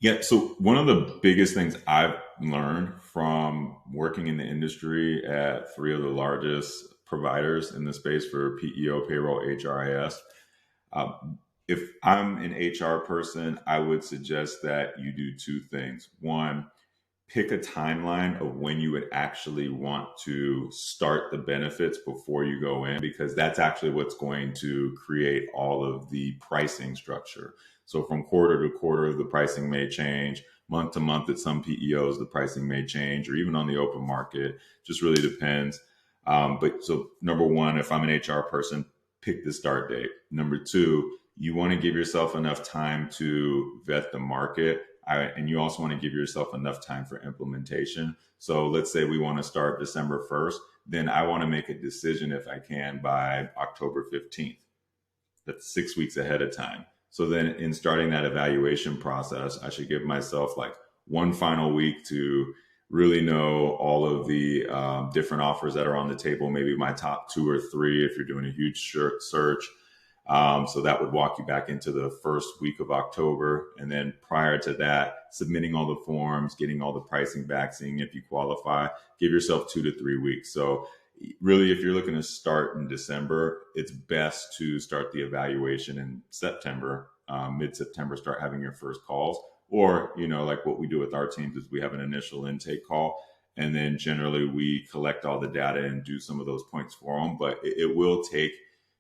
Yeah. So one of the biggest things I've learned from working in the industry at three of the largest providers in the space for PEO, payroll, HRIS, uh, if I'm an HR person, I would suggest that you do two things. One, pick a timeline of when you would actually want to start the benefits before you go in, because that's actually what's going to create all of the pricing structure. So from quarter to quarter, the pricing may change. Month to month at some PEOs, the pricing may change, or even on the open market, just really depends. But so number one, if I'm an HR person, pick the start date. Number two, you want to give yourself enough time to vet the market, and you also want to give yourself enough time for implementation. So let's say we want to start December 1st, then I want to make a decision if I can by October 15th. That's 6 weeks ahead of time. So then in starting that evaluation process, I should give myself like one final week to really know all of the different offers that are on the table, maybe my top two or three if you're doing a huge search. So that would walk you back into the first week of October. And then prior to that, submitting all the forms, getting all the pricing back, seeing if you qualify, give yourself 2 to 3 weeks. So really, if you're looking to start in December, it's best to start the evaluation in September, mid-September, start having your first calls. Or, like what we do with our teams is we have an initial intake call, and then generally we collect all the data and do some of those points for them. But it will take,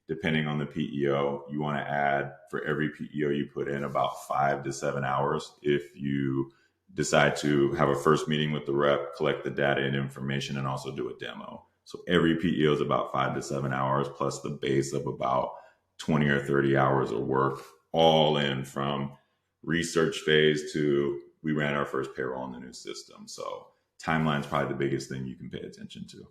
depending on the PEO, you want to add for every PEO you put in about 5 to 7 hours if you decide to have a first meeting with the rep, collect the data and information, and also do a demo. So every PEO is about 5 to 7 hours plus the base of about 20 or 30 hours of work, all in from research phase to we ran our first payroll in the new system. So timeline is probably the biggest thing you can pay attention to.